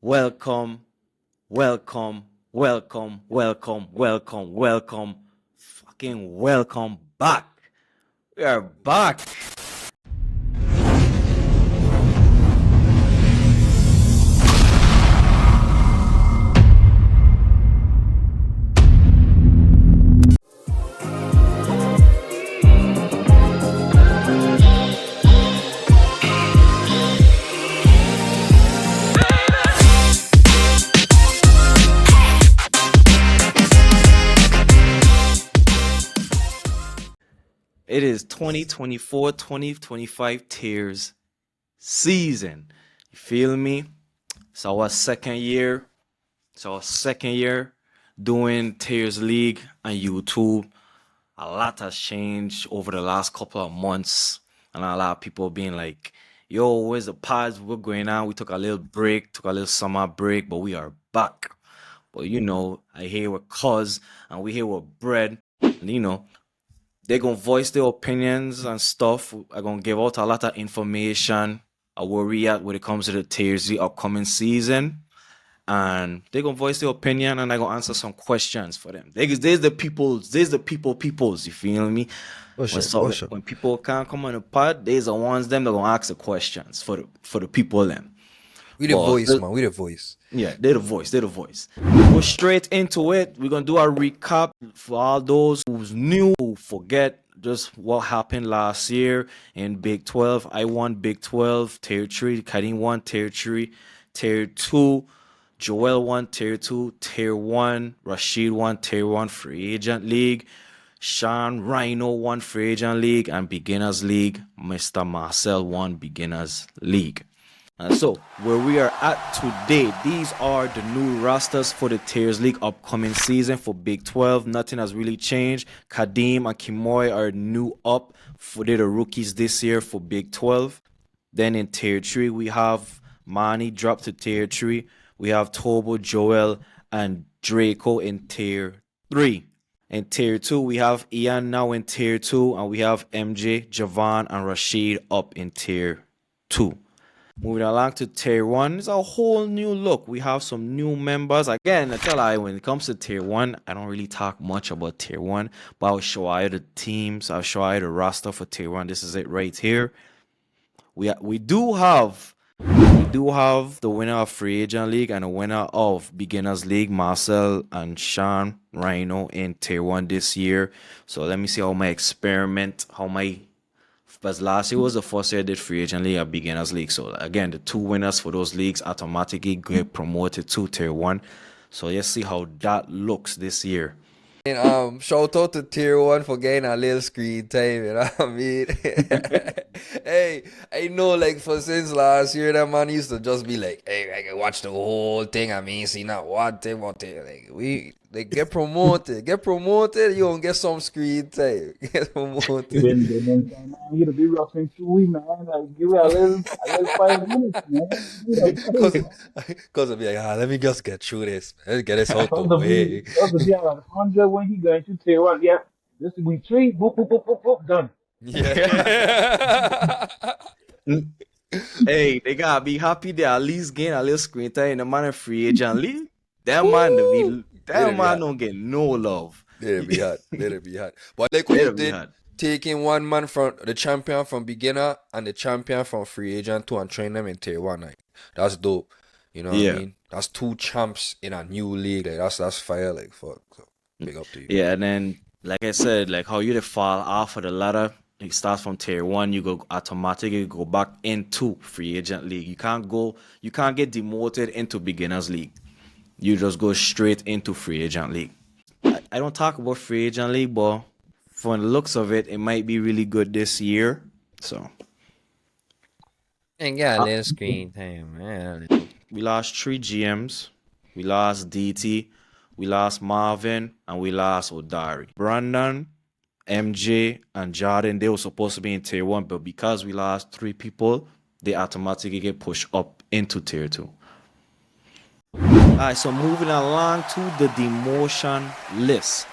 Welcome, welcome, welcome, welcome, welcome, welcome, fucking welcome back. We are back. It is 2024-2025 tiers season. You feel me? It's our second year. It's our second year doing Tears League on YouTube. A lot has changed over the last couple of months, and a lot of people being like, "Yo, where's the pods? We're going on." We took a little break, took a little summer break, but we are back. But I hear with Cuz and we hear with Bread, and they're gonna voice their opinions and stuff. I'm gonna give out a lot of information where we at when it comes to the Tears the upcoming season. And they're gonna voice their opinion and I'm gonna answer some questions for them. There's the peoples, you feel me? When people can't come on the pod, there's the ones them that gonna ask the questions for the people them. We the voice, man. We the voice. Yeah, they're the voice. Go straight into it. We're gonna do a recap for all those who's new, who forget just what happened last year in Big 12. I won Big 12, Tier 3, Kadim won Tier 3, Tier 2, Joel won Tier 2, Tier 1, Rashid won Tier 1 Free Agent League, Sean Rhino won Free Agent League, and Beginners League, Mr. Marcel won Beginners League. And so, where we are at today, these are the new rosters for the Tears League upcoming season for Big 12. Nothing has really changed. Kadim and Kimoy are new up for the rookies this year for Big 12. Then in Tier 3, we have Mani dropped to Tier 3. We have Tobo, Joel, and Draco in Tier 3. In Tier 2, we have Ian now in Tier 2, and we have MJ, Javon, and Rashid up in Tier 2. Moving along to Tier 1, it's a whole new look. We have some new members. Again, I tell you, when it comes to Tier 1, I don't really talk much about Tier 1, but I'll show you the teams. I'll show you the roster for Tier 1. This is it right here. We do have the winner of Free Agent League and the winner of Beginners League, Marcel and Sean Rhino in Tier 1 this year. So let me see because last year was the first year I did Free Agent League and Beginners League. So again, the two winners for those leagues automatically get promoted to Tier 1. So let's see how that looks this year. And shout out to Tier 1 for getting a little screen time, you know what I mean? Hey, I know like for since last year that man used to just be like, hey, I can watch the whole thing. I mean, see not one thing. Like get promoted, you gonna get some screen time. Get promoted. You to be roughing through, man. Like give it a little 5 minutes, man. Cause I'll be like, let me just get through this. Let's get this out the way. That was 100 when he going to Tier 1. Yeah, this is week 3. Boop, boop, boop, boop, boop, done. Yeah. Hey, they gotta be happy they at least gain a little screen time in the man of Free Agent League. That man don't get no love. Let it be hard. But like what you did, taking one man from the champion from beginner and the champion from Free Agent 2 and train them in Tier 1. Like, that's dope. You know what I mean? That's two champs in a new league. Like, that's fire. Like, fuck. So, big up to you. Yeah, and then, like I said, like how you fall off of the ladder, it starts from Tier 1, you go automatically go back into Free Agent League. You can't get demoted into Beginners League. You just go straight into Free Agent League. I don't talk about Free Agent League, but from the looks of it, it might be really good this year. So. And got a little screen time, man. We lost 3 GMs. We lost DT. We lost Marvin. And we lost Odari. Brandon, MJ, and Jordan, they were supposed to be in Tier 1, but because we lost 3 people, they automatically get pushed up into Tier 2. Alright, so moving along to the demotion list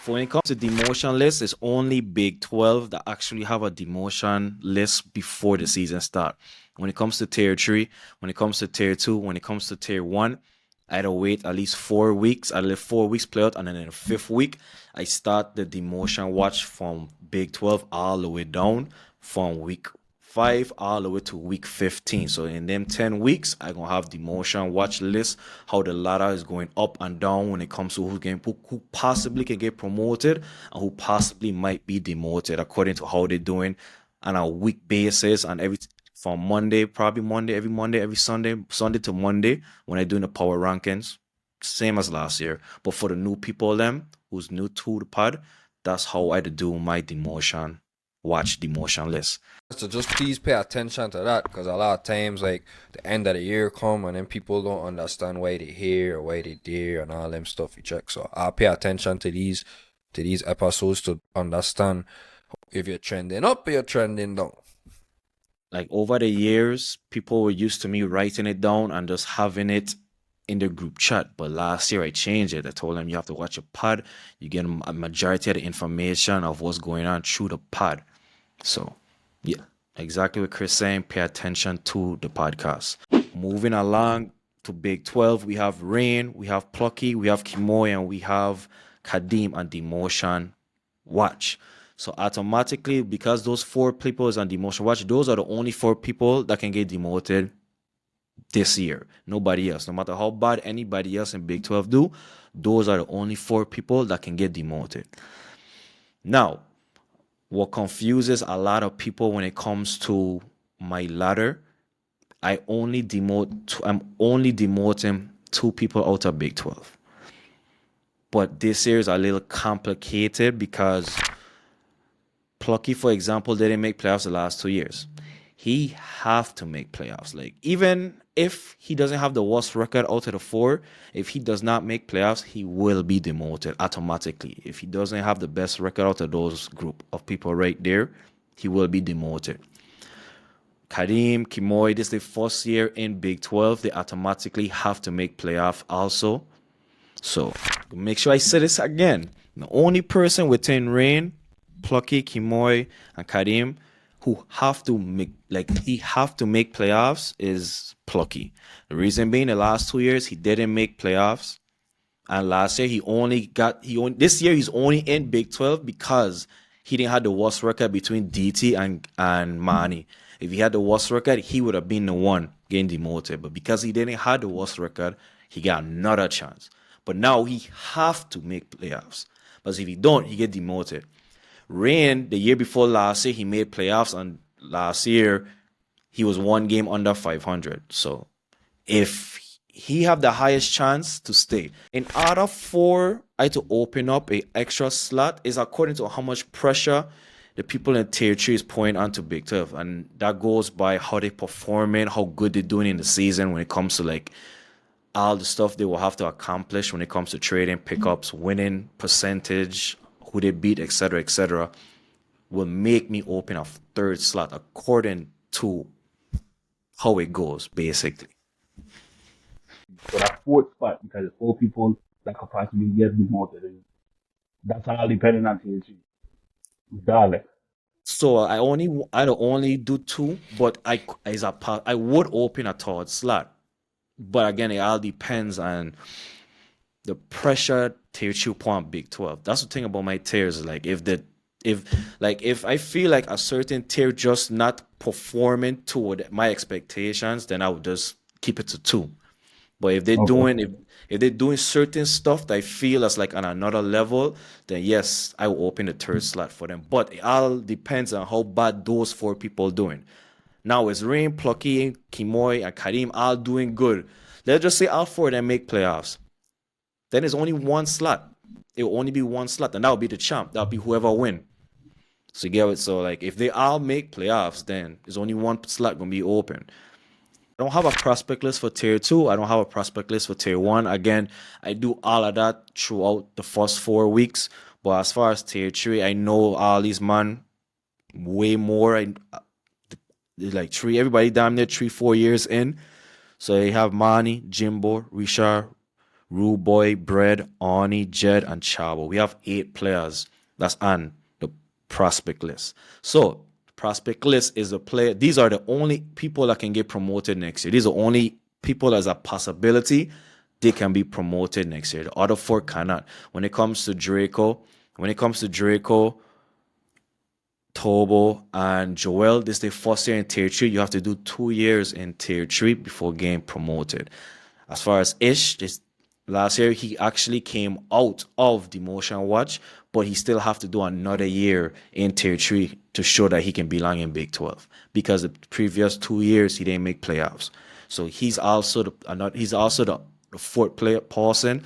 For when it comes to demotion list, it's only Big 12 that actually have a demotion list before the season start. When it comes to tier 3, when it comes to tier 2, when it comes to tier 1, I had to wait at least 4 weeks. I let 4 weeks play out, and then in the 5th week, I start the demotion watch from Big 12 all the way down from week 5 all the way to week 15. So in them 10 weeks, I gonna have the motion watch list, how the ladder is going up and down when it comes to who possibly can get promoted and who possibly might be demoted according to how they're doing on a week basis and every from Monday, probably Monday, every Sunday to Monday when I doing the power rankings, same as last year. But for the new people them who's new to the pod, that's how I do my demotion watch demotion list. So just please pay attention to that, because a lot of times like the end of the year come and then people don't understand why they here or why they there and all them stuff you check. So I'll pay attention to these episodes to understand if you're trending up or you're trending down. Like over the years, people were used to me writing it down and just having it in the group chat. But last year I changed it. I told them you have to watch a pod. You get a majority of the information of what's going on through the pod. So yeah, exactly what Chris saying. Pay attention to the podcast. Moving along to Big 12, we have Rain, we have Plucky, we have Kimoy, and we have Kadeem and Demotion Watch. So automatically, because those 4 people is on Demotion Watch, those are the only 4 people that can get demoted this year. Nobody else. No matter how bad anybody else in Big 12 do, those are the only 4 people that can get demoted. Now, what confuses a lot of people when it comes to my ladder, I'm only demoting 2 people out of Big 12. But this year is a little complicated because Plucky, for example, didn't make playoffs the last 2 years. He have to make playoffs. Like, even if he doesn't have the worst record out of the 4, if he does not make playoffs, he will be demoted automatically. If he doesn't have the best record out of those group of people right there, he will be demoted. Kadeem, Kimoy, this is the first year in Big 12. They automatically have to make playoff also. So make sure I say this again. The only person within Rain, Plucky, Kimoy, and Kadeem who have to make playoffs is Plucky. The reason being, the last 2 years he didn't make playoffs, and last year this year he's only in Big 12 because he didn't have the worst record between DT and Manny. If he had the worst record, he would have been the one getting demoted. But because he didn't have the worst record, he got another chance. But now he have to make playoffs. But if he don't, he get demoted. Rain, the year before last year, he made playoffs, and last year he was 1 game under 500. So if he have the highest chance to stay, in order for I to open up a extra slot is according to how much pressure the people in tier 3 is putting onto Big 12, and that goes by how they performing, how good they're doing in the season when it comes to like all the stuff they will have to accomplish when it comes to trading, pickups, winning percentage, who they beat, etc., will make me open a 3rd slot according to how it goes, basically. So that 4th spot, because the 4 people that could possibly get demoted, and that's all depending on THC. Darling. So I only do 2, but I would open a 3rd slot. But again, it all depends on the pressure tier 2 point Big 12. That's the thing about my tiers. Like if I feel like a certain tier just not performing to my expectations, then I would just keep it to 2. But if they're doing certain stuff that I feel is like on another level, then yes, I will open the 3rd slot for them. But it all depends on how bad those 4 people doing. Now it's Rain, Plucky, Kimoy, and Kadeem all doing good. Let's just say all 4 of them make playoffs. Then there's only 1 slot. It will only be 1 slot, and that will be the champ. That'll be whoever win. So you get it. So like if they all make playoffs, then there's only 1 slot gonna be open. I don't have a prospect list for tier 2. I don't have a prospect list for tier 1. Again, I do all of that throughout the first 4 weeks. But as far as tier 3, I know all these man way more. Like everybody damn near 3-4 years in. So they have Manny, Jimbo, Richard, Rude Boy, Bread, Arnie, Jed, and Chavo. We have 8 players that's on the prospect list. So prospect list is a player. These are the only people that can get promoted next year. These are only people as a possibility they can be promoted next year. The other 4 cannot. When it comes to Draco, Tobo, and Joel, this is their first year in tier 3. You have to do 2 years in tier 3 before getting promoted. As far as Ish, this last year he actually came out of demotion watch, but he still have to do another year in tier 3 to show that he can belong in Big 12, because the previous 2 years he didn't make playoffs. So he's also the 4th player person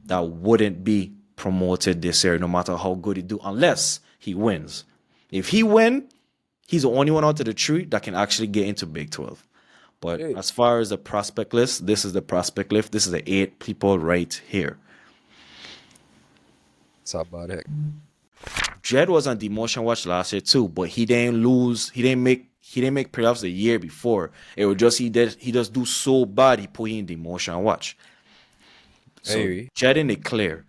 that wouldn't be promoted this year, no matter how good he do, unless he wins. If he win, he's the only one out of the 3 that can actually get into Big 12. But as far as the prospect list, this is the prospect list. This is the 8 people right here. That's about it. Jed was on demotion watch last year too, but he didn't lose. He didn't make playoffs the year before. It was just he just do so bad he put in demotion watch. So Hey. Jed in the clear,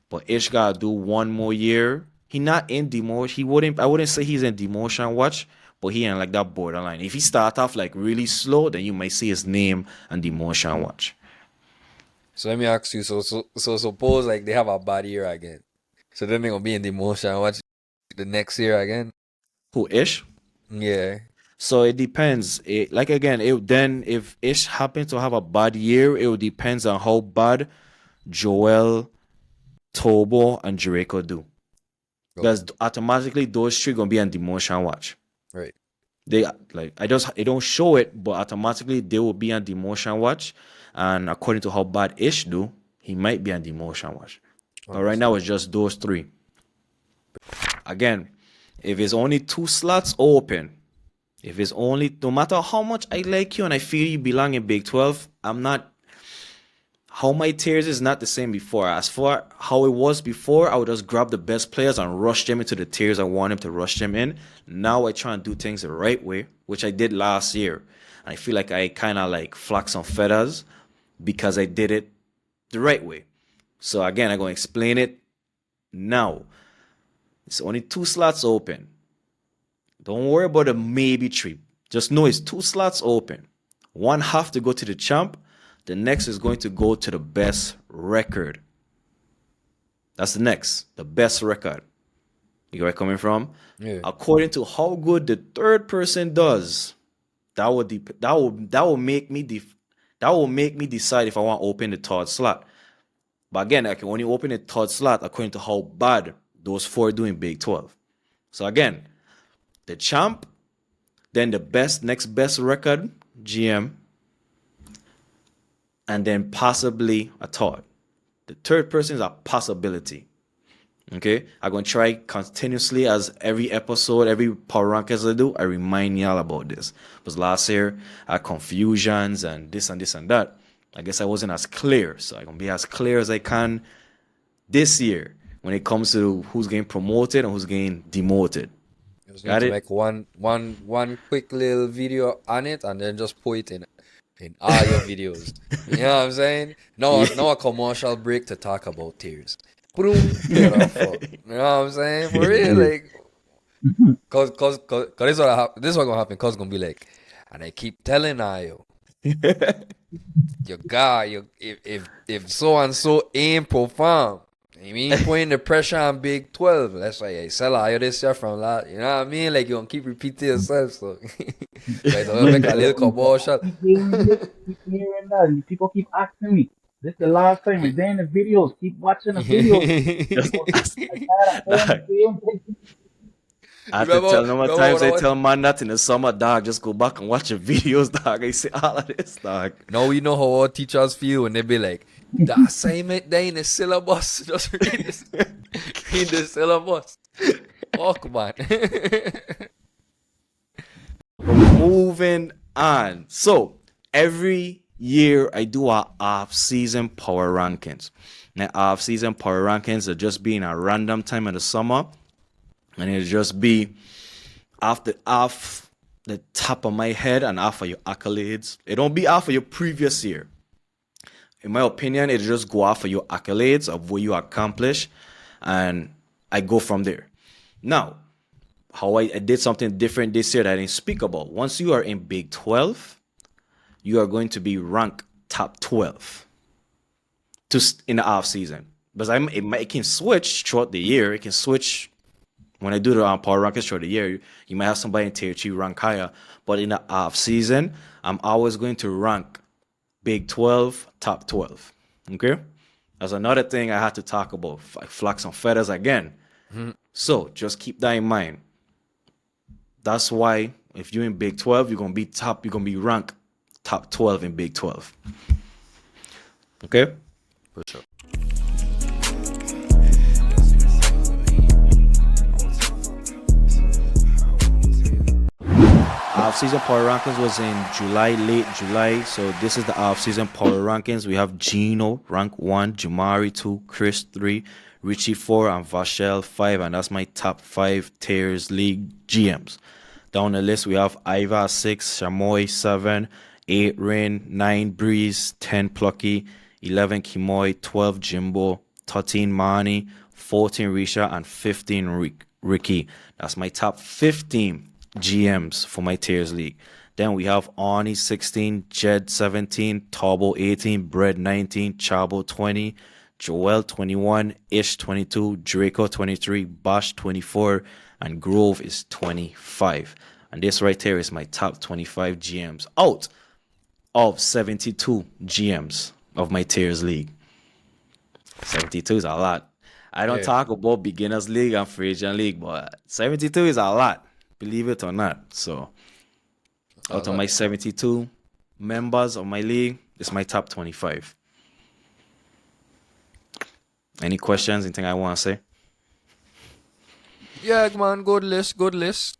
but Ish gotta do 1 more year. He not in demotion. I wouldn't say he's in demotion watch, but he ain't like that borderline. If he start off like really slow, then you might see his name on demotion watch. So let me ask you, so suppose like they have a bad year again. So then they're gonna be in demotion watch the next year again? Who, Ish? Yeah. So it depends. Then if Ish happens to have a bad year, it will depends on how bad Joel, Tobo, and Jericho do. Because automatically those 3 gonna be on demotion watch. Right. They don't show it, but automatically they will be on demotion watch. And according to how bad Ish do, he might be on demotion watch. But right now it's just those 3. Again, if it's only 2 slots open, no matter how much I like you and I feel you belong in Big 12, how my tiers is not the same before. As for how it was before, I would just grab the best players and rush them into the tiers I want them to rush them in. Now I try and do things the right way, which I did last year. And I feel like I kind of like flock some feathers because I did it the right way. So again, I'm going to explain it now. It's only 2 slots open. Don't worry about the maybe 3. Just know it's 2 slots open. 1 have to go to the champ. The next is going to go to the best record. That's the next, the best record. You get where I'm coming from? Yeah. According to how good the 3rd person does, that will make me decide if I want to open the 3rd slot. But again, I can only open the 3rd slot according to how bad those 4 do in Big 12. So again, the champ, then the next best record, GM, and then possibly a 3rd. The 3rd person is a possibility. Okay? I'm going to try continuously as every episode, every power rankings I do, I remind y'all about this. Because last year, I had confusions and this and this and that. I guess I wasn't as clear. So I'm going to be as clear as I can this year when it comes to who's getting promoted and who's getting demoted. Just Got need it? to make one quick little video on it and then just put it in all your videos. You know what I'm saying? Now a commercial break to talk about tears. Boom. Get off up. You know what I'm saying? For real, like, cause this is what gonna happen. Cause gonna be like, and I keep telling Ayo, your guy, if so and so ain't perform, you mean putting the pressure on Big 12. That's why I sell Ayo this year from that. You know what I mean? Like you gonna keep repeating yourself. So like don't make a little commercial. Keep hearing that. And people keep asking me. This is the last time. It's there in the videos. Keep watching the videos. I have to tell them what times I tell man that in the summer, dog, just go back and watch the videos, dog. I see all of this, dog. Now we know how our teachers feel when they be like, the assignment there in the syllabus. Just read this. Read the syllabus. Fuck, man. Moving on. So, every year I do our off-season power rankings. Now, off-season power rankings are just being a random time in the summer. And it'll just be off the top of my head and off of your accolades. It don't be off of your previous year. in my opinion, it just go off for your accolades of what you accomplish, and I go from there. Now, how I did something different this year that I didn't speak about. Once you are in Big 12, you are going to be ranked top 12 in the off season. Because it can switch throughout the year. It can switch when I do the power rankings throughout the year. You might have somebody in tier 3 rank higher, but in the off season, I'm always going to rank Big 12 top 12. Okay, that's another thing I had to talk about. Like flax and feathers again. So just keep that in mind. That's why if you're in Big 12, you're gonna be top. You're gonna be ranked top 12 in Big 12. Okay. For sure. Off-season power rankings was in July, late July. So this is the off-season power rankings. We have Gino rank 1, Jamari 2, Chris 3, Richie 4, and Vashel 5, and that's my top 5 tiers league GMs. Down the list we have Iva 6, Shamoy 7, 8 Rain, 9 Breeze, 10 Plucky, 11 Kimoy, 12 Jimbo, 13 Mani, 14 Risha, and 15 Ricky. That's my top 15 GMs for my tiers league. Then we have Arnie 16, Jed 17, Tabo 18, Bread 19, Chabo 20, Joel 21, Ish 22, Draco 23, Bosch 24, and Grove is 25. And this right here is my top 25 GMs out of 72 GMs of my tiers league. 72 is a lot. I don't talk about beginners league and free agent league, but 72 is a lot. Believe it or not. So, out of my 72 members of my league, it's my top 25. Any questions? Anything I want to say? Yeah, man, good list.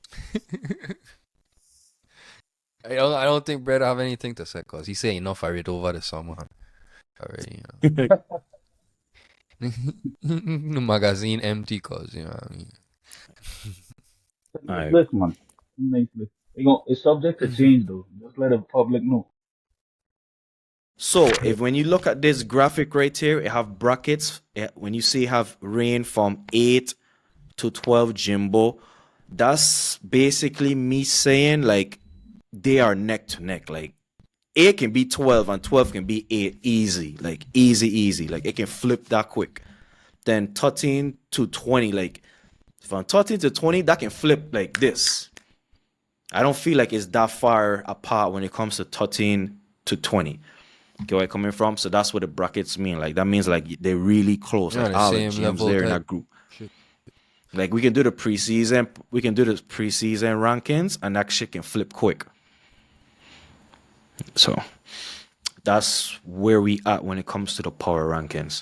I don't think Brett have anything to say because he say enough I read over the summer already. The magazine empty cause you know what I mean. Alright. List, man. Nice list. It's subject to change though. Just let the public know. So, when you look at this graphic right here, it have brackets. When you see have rain from 8 to 12 Jimbo, that's basically me saying like they are neck to neck. Like 8 can be 12 and 12 can be 8 easy. Like easy. Like it can flip that quick. Then 13 to 20, like from 13 to 20, that can flip like this. I don't feel like it's that far apart when it comes to 13 to 20. Get where I'm coming from? So that's what the brackets mean. Like that means like they're really close. Yeah, Like the all the same GMs level there in type that group. shit. Like we can do the preseason rankings, and that shit can flip quick. So that's where we at when it comes to the power rankings.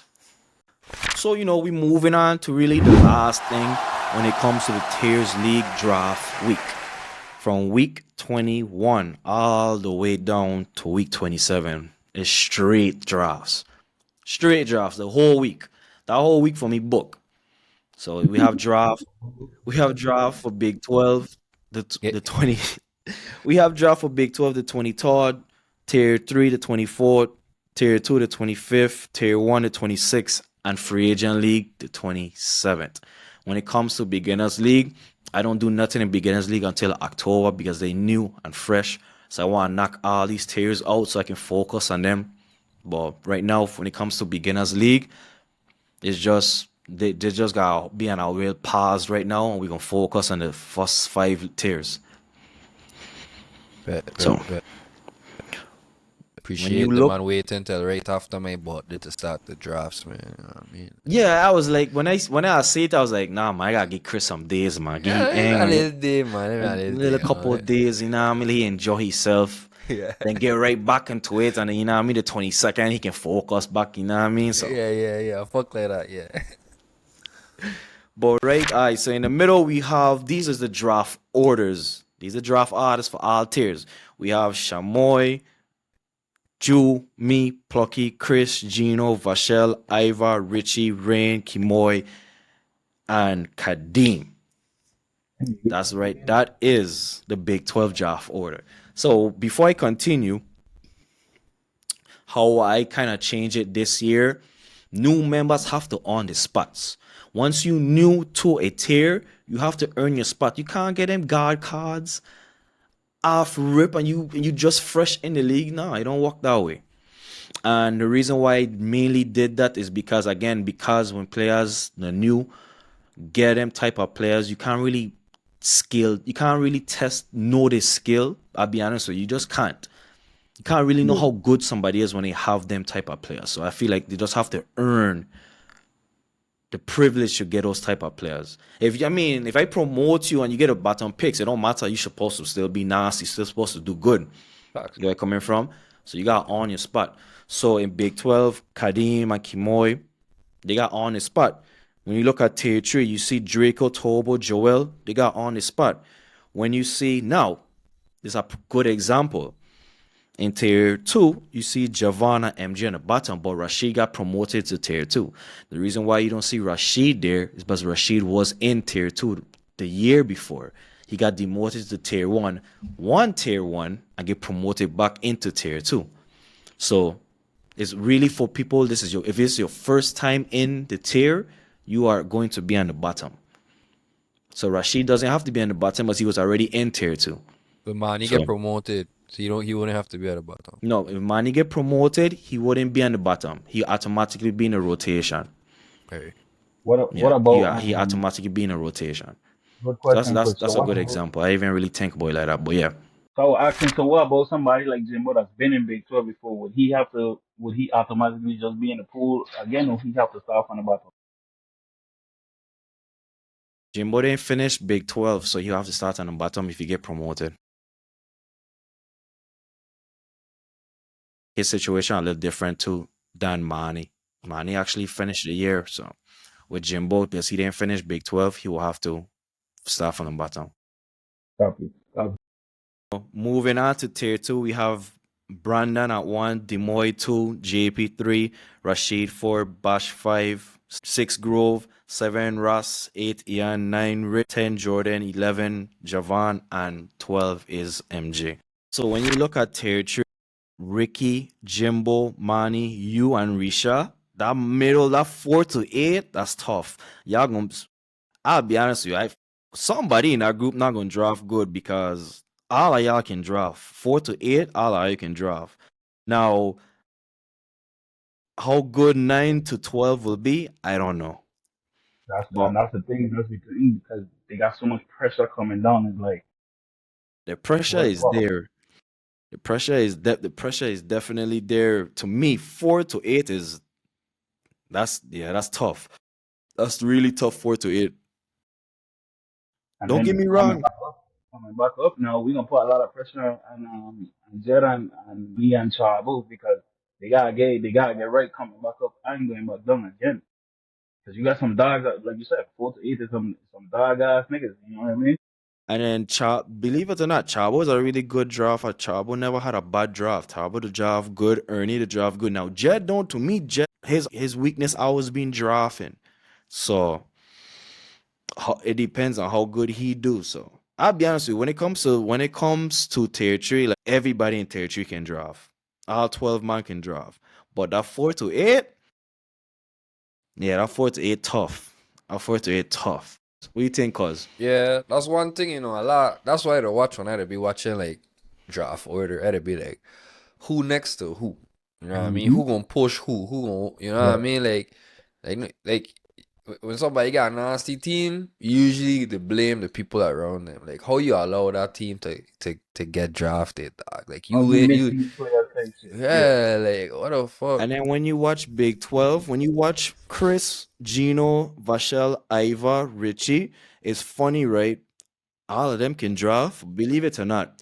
So we moving on to really the last thing when it comes to the tiers league draft week. From week 21 all the way down to week 27 is straight drafts. Straight drafts the whole week. That whole week for me book. So we have draft. We have draft for Big 12, the 20. We have draft for Big 12 the 23rd, Tier 3 the 24th, Tier 2 the 25th, Tier 1 the 26th, and Free Agent League the 27th. When it comes to Beginners League, I don't do nothing in Beginners League until October because they're new and fresh. So I want to knock all these tiers out so I can focus on them. But right now, when it comes to Beginners League, it's just they just gotta be on our real pause right now, and we're gonna focus on the first 5 tiers. Bet. Appreciate you the look- man waiting until right after my birthday to start the drafts, man. You know what I mean? Yeah, I was like when I see it, I was like, nah, man, I gotta give Chris some days, man. Give Yeah, him a little day, man. a little couple of days, you know what I mean? He enjoy himself. Yeah. Then get right back into it, and then, you know what I mean, the 22nd he can focus back, you know what I mean? So Yeah. Fuck like that, yeah. but right, all right, so in the middle we have these are the draft orders. These are draft orders for all tiers. We have Shamoy, Jew, me, Plucky, Chris, Gino, Vashel, Iva, Richie, Rain, Kimoy, and Kadeem. That's right. That is the Big 12 draft order. So before I continue, how I kind of change it this year. New members have to earn the spots. Once you new to a tier, you have to earn your spot. You can't get them guard cards off rip and you just fresh in the league. No, I don't work that way. And the reason why I mainly did that is because again, because when players the new get them type of players, you can't really you can't really know the skill. I'll be honest with you, you just can't. You can't really know how good somebody is when they have them type of players. So I feel like they just have to earn the privilege to get those type of players. If I promote you and you get a bottom picks, it don't matter. You're supposed to still be nasty, still supposed to do good. Facts. You know where I'm coming from? So you got on your spot. So in Big 12, Kadim and Kimoy, they got on the spot. When you look at tier 3, you see Draco, Tobo, Joel, they got on the spot. When you see now, this is a good example. In tier 2, you see Javon and MG on the bottom, but Rashid got promoted to tier 2. The reason why you don't see Rashid there is because Rashid was in tier 2 the year before. He got demoted to tier 1, won tier 1, and get promoted back into tier 2. So it's really for people, if it's your first time in the tier, you are going to be on the bottom. So Rashid doesn't have to be on the bottom because he was already in tier 2. But man, he So- get promoted, so he wouldn't have to be at the bottom. No, if Manny get promoted, he wouldn't be on the bottom. He automatically be in a rotation. Hey. What Yeah, about he automatically be in a rotation. good So that's question, that's Chris. that's So a good what- example. I even really think about it like that, but yeah. So asking, so what about somebody like Jimbo that's been in Big 12 before? Would he automatically just be in the pool again, or he have to start from the bottom? Jimbo didn't finish Big 12, so you have to start on the bottom if you get promoted. His situation a little different too than Manny. Manny actually finished the year, so with Jimbo, because he didn't finish Big 12, he will have to start from the bottom. Copy. Copy. Moving on to tier 2, we have Brandon at 1, Demoy 2, JP 3, Rashid 4, Bash 5, 6 Grove, 7 Ross, 8 Ian, 9 Rick, 10 Jordan, 11 Javon, and 12 is MJ. So when you look at tier 3, Ricky, Jimbo, Manny, you, and Risha, that middle, that 4 to 8, that's tough. I'll be honest with you, somebody in that group not gonna draft good because all of y'all can draft. 4 to 8, all of you can draft. Now, how good 9 to 12 will be, I don't know. That's But- and that's the thing. That's because they got so much pressure coming down. It's like The pressure What- is what- there. The pressure is definitely there. To me, 4 to 8 that's tough. That's really tough. 4 to 8. and Don't then get me wrong. Coming back up now, we're gonna put a lot of pressure on Jed and me and Chabu because they gotta get right coming back up and going back down again. Because you got some dogs like you said, 4 to 8 is some dog ass niggas. You know what I mean? And then believe it or not, Chabo is a really good draft. Chabo never had a bad draft. Chabo the draft good, Ernie the draft good. Now Jed don't. To me, Jed his weakness always been drafting. So it depends on how good he do. So I'll be honest with you. When it comes to tier 3, like everybody in tier 3 can draft. All 12 man can draft. But that 4 to 8, yeah, that 4 to 8 tough. That 4 to 8 tough. What do you think, cuz? Yeah, that's one thing, a lot. That's why to watch when I'd be watching like draft order, I'd be like, who next to who? You know what I mean? Who gonna push who? Who gonna, you know what I mean? Like when somebody got a nasty team, usually they blame the people around them. Like how you allow that team to get drafted, dog? Like Oh, you missing player type shit. yeah, like what the fuck? And then when you watch Big 12, when you watch Chris, Gino, Vashel, Iva, Richie, it's funny, right? All of them can draft, believe it or not.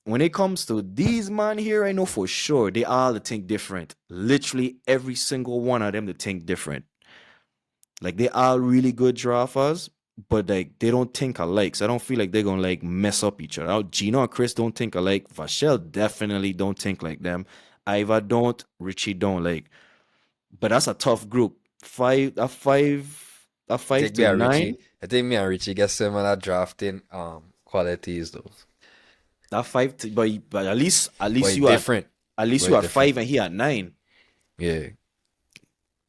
When it comes to these man here, I know for sure they all think different. Literally every single one of them they think different. Like they all really good drafters, but like they don't think alike. So I don't feel like they're gonna like mess up each other. Gino and Chris don't think alike. Vashel definitely don't think like them. Iva don't. Richie don't. Like, but that's a tough group. Five I to think me and 9. Richie, I think me and Richie get similar drafting qualities though. That 5 to, but at least But you are different. At least Very you at different. 5 and he at 9. Yeah.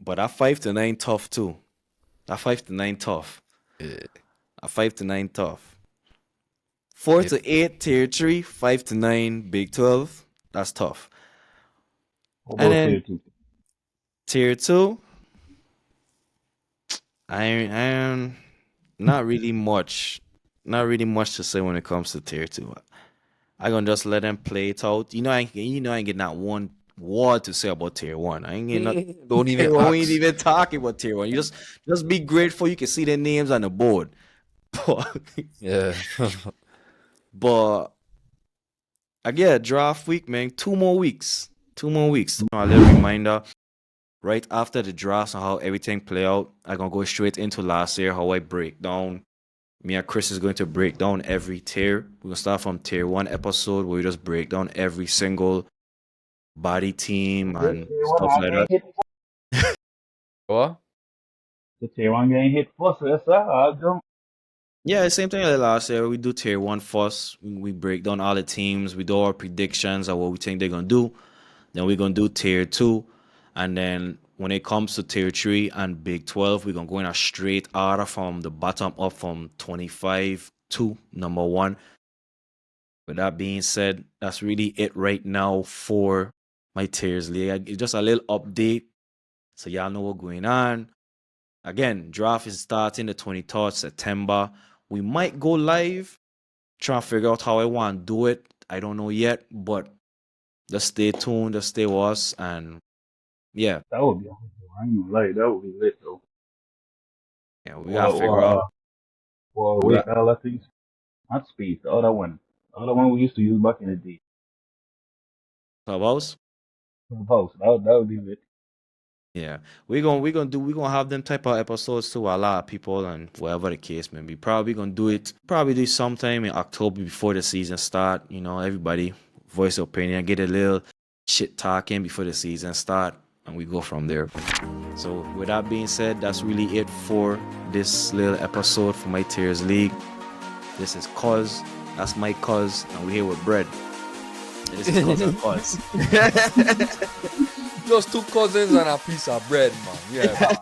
But that 5 to 9 tough too. That 5 to 9 tough. Yeah. That 5 to 9 tough. 4 Yeah. to 8 tier 3, 5 to 9 Big 12. That's tough. What And about tier then two? tier 2, I not really much. Not really much to say when it comes to tier 2. I gonna just let them play it out. I ain't getting not one word to say about tier 1. I ain't getting not Don't even we ain't ask. even talking about tier 1. You just be grateful you can see their names on the board. Yeah. But again, draft week, man. 2 more weeks. 2 more weeks. A little reminder. Right after the draft and how everything play out, I'm gonna go straight into last year, how I break down. Me and Chris is going to break down every tier. We're gonna start from tier 1 episode where we just break down every single body team and Tier stuff one like getting that. hit. What? The tier one getting hit first. Yes, sir. I don't. Yeah, same thing like last year. We do tier 1 first. We break down all the teams. We do our predictions of what we think they're gonna do. Then we're gonna do tier 2. And then when it comes to tier 3 and Big 12, we're gonna go in a straight order from the bottom up from 25 to number 1. With that being said, that's really it right now for my tiers league. It's just a little update so y'all know what's going on. Again, draft is starting the 23rd September. We might go live, trying to figure out how I want to do it. I don't know yet, but just stay tuned, just stay with us, and yeah, That would be. I ain't gonna lie. That would be lit though. we gotta figure out. Well, We wait, got, I think not Space. The other one. The other one we used to use back in the day. Clubhouse. Clubhouse. That would be lit. Yeah, we're gonna have them type of episodes to a lot of people and whatever the case may be. Probably gonna do it sometime in October before the season start. Everybody voice their opinion, get a little shit talking before the season start, and we go from there. So with that being said, that's really it for this little episode for my Tiers League. This is Cuz, that's my Cuz, and we're here with Bread. This is Cuz and Cuz. Just 2 cousins and a piece of bread, man. Yeah.